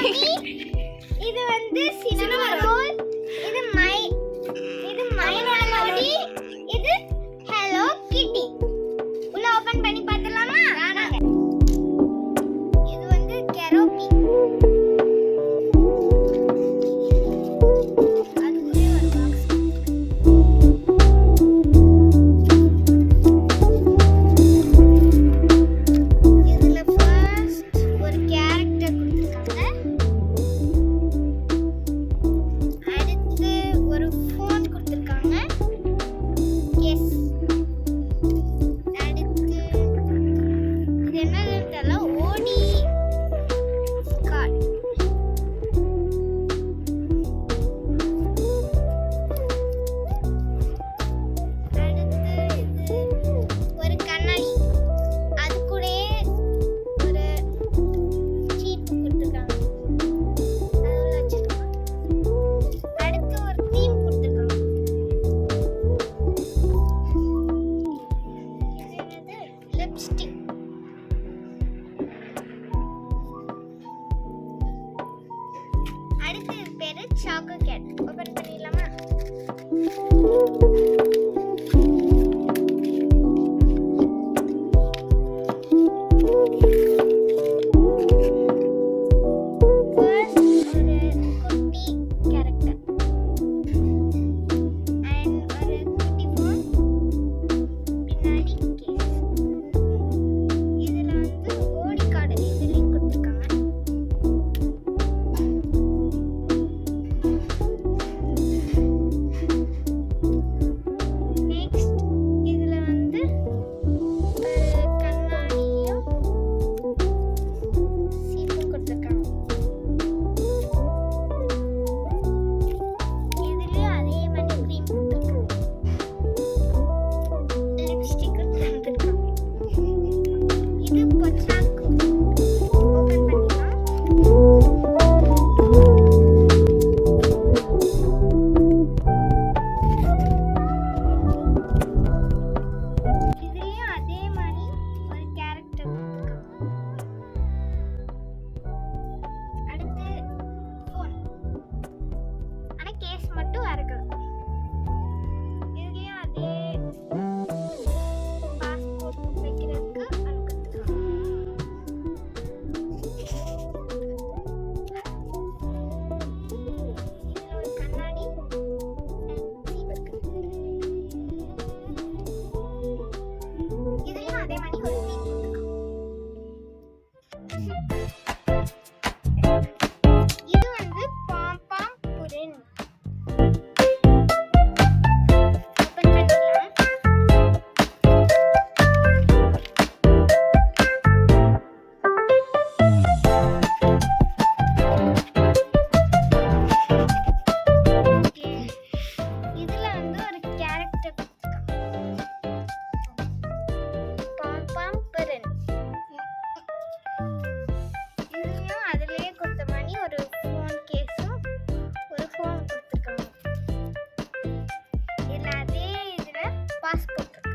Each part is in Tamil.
இது வந்து சினிமா ரோல். இது மைனோட மெலடி. இது ஹலோ கிட்டி. உள்ள ஓபன் பண்ணி பார்த்தலாமா? இது வந்து கெரோபி. அதுக்குள்ளே ஒரு பாக்ஸ். இதுல ஃபர்ஸ்ட் ஒரு கேரக்டர் கொடுத்திருக்காங்க. அடுத்து ஒரு ஃபோன் கொடுத்திருக்காங்க. எஸ். அடுத்து இது என்னன்னு தெரியல. ஓடி கார்டு. அடுத்து இது ஒரு கண்ணாடி. அது கூடயே ஒரு சீப் கொடுத்திருக்காங்க. அது உள்ள வச்சிருக்காங்க. அடுத்து ஒரு தீம் கொடுத்திருக்காங்க. இது என்னது? லிப்ஸ்டிக். அடுத்து இது பேரு சாக்கோ கேட். ஓபன் பண்ணிடலாமா? First ஒரு குட்டி கேரக்டர் and ஒரு குட்டி phone, பின்னாடி கேஸ். இதுல வந்து ஓடி கார்டு இதுலயும் கொடுத்திருக்காங்க. நெக்ஸ்ட் இதுல வந்து ஒரு கண்ணாடியும் சீப்பும் கொடுத்திருக்காங்க. இதுலயும் அதே மாதிரி க்ரீம் கொடுத்திருக்காங்க. லிப்ஸ்டிக் கொடுத்திருக்காங்க. இது பொச்சாக்கு. ஓபன் பண்ணிடலாம். இதுலயும் அதே மாதிரி ஒரு கேரக்டர் கொடுத்திருக்காங்க. அடுத்து ஃபோன். ஆனா கேஸ் மட்டும் இருக்கு. இதுலயும் அதே பாஸ்போர்ட் வைக்கிறதுக்கு அது கொடுத்திருக்காங்க. இதுல ஒரு கண்ணாடி and சீப் இருக்கு. இதுலயும் அதே மாதிரி ஒரு தீம் கொடுத்திருக்காங்க. இது வந்து பாம் புரின். ஓபன் பண்ணிடலாம். Okay. இதுல வந்து ஒரு கேரக்டர் கொடுத்திருக்காங்க. பாம் புரின். இதுலயும் அதுலயே கொடுத்த மாதிரி ஒரு ஃபோன் கேஸும் ஒரு ஃபோன் கொடுத்திருக்காங்க. இதுல அதே இதுல பாஸ்போர்ட் இருக்கு.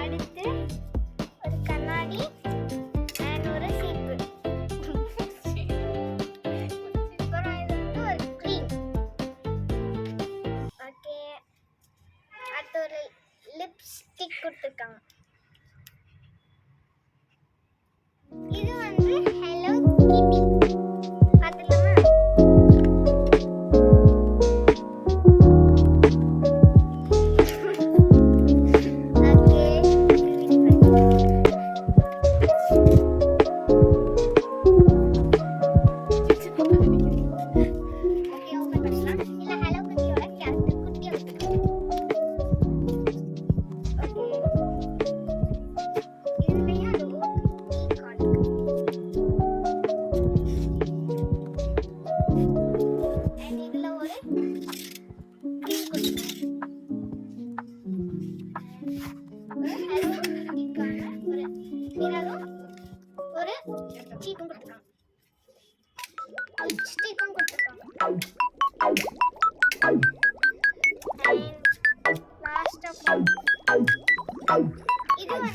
அடுத்து ஒரு கண்ணாடி and ஒரு சீப்பு. அப்புறம் இது வந்து ஒரு க்ரீம். ஓகே. அடுத்து ஒரு லிப்ஸ்டிக் கொடுத்திருக்காங்க. இது வந்து ஹலோ கிட்டி. பார்த்துலாமா? ஓகே. ஓகே, ஓபன் பண்ணலாம். இல்ல ஹலோ கிட்டியோட கேரக்டர் குட்டியா வச்சிருக்காங்க. ஓகே.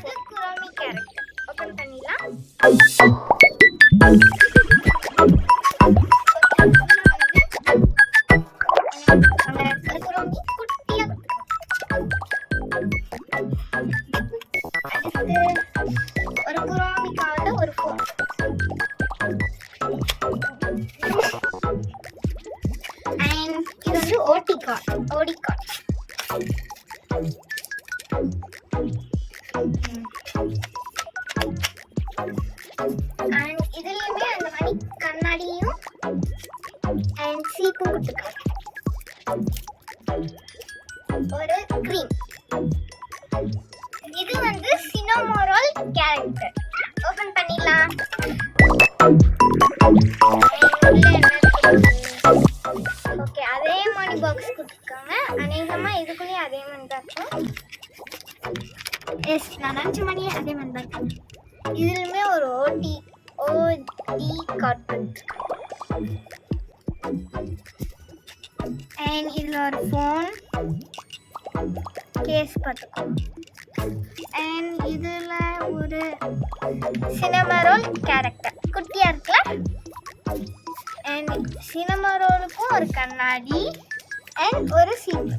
இது குரோமி கேரக்டர். ஓபன் பண்ணிடலாம். அந்த குரோமி குட்டியா அடுத்து ஒரு குரோமிக்காக ஒரு ஃபோன். அண்ட் இது வந்து ஓடி கார்டு. அண்ட் இதுலயுமே அந்த மாதிரி கண்ணாடியும் அண்ட் சீப்பும் கொடுத்துருக்காங்க. ஒரு கிரீம். இது வந்து சினமோரோல் கேரக்டர். ஓபன் பண்ணிடலாம். ஓகே, அதே மாதிரி பாக்ஸ் கொடுத்துருக்காங்க. அநேகமா இதுக்குள்ளேயும் அதே மாதிரி தான் இருக்கும். எஸ், நான் நினச்ச மாதிரியே அதே மாதிரி தான் இருக்கும். இதுலயுமே ஒரு ஓடி கார்டு கொடுத்துருக்காங்க. அண்ட் இதுல ஒரு ஃபோன் கேஸ் பார்த்துக்கோங்க. அண்ட் இதுல ஒரு சினமரோல் கேரக்டர் குட்டியா இருக்குல்ல. அண்ட் சினமரோலுக்கும் ஒரு கண்ணாடி அண்ட் ஒரு சீப்பு.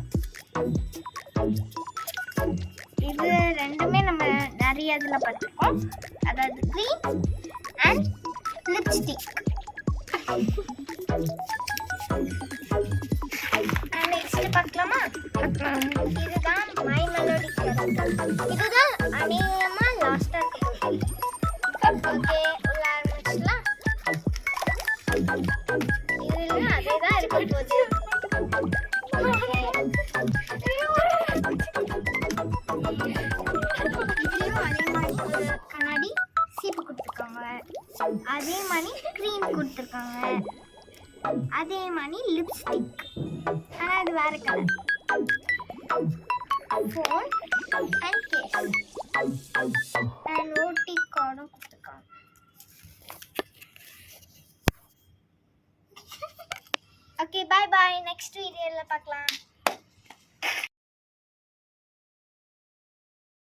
இது ரெண்டுமே நம்ம நிறைய இதுல பார்த்துருக்கோம். அதாவது க்ரீம் அண்ட் லிப்ஸ்டிக். நெக்ஸ்ட் பார்க்கலாமா? இதுதான் மை மெலோடி கேரக்டர். இதுதான் அநேகமா லாஸ்டா இருக்கும். ஓகே, உள்ள ஆரம்பிச்சலாம். இதுல அதேதான் இருக்க போகுது. இதுலயும் அதே மாதிரி ஒரு கண்ணாடி சீப்பு கொடுத்துருக்காங்க. அதே மாதிரி க்ரீம் கொடுத்துருக்காங்க. அதே மாதிரி லிப்ஸ்டிக், ஆனால் அது வேற colour. Phone and case and ஓடி கார்டும் கொடுத்துருக்காங்க. ஓகே, பாய் பாய். நெக்ஸ்ட் வீடியோவில் பார்க்கலாம்.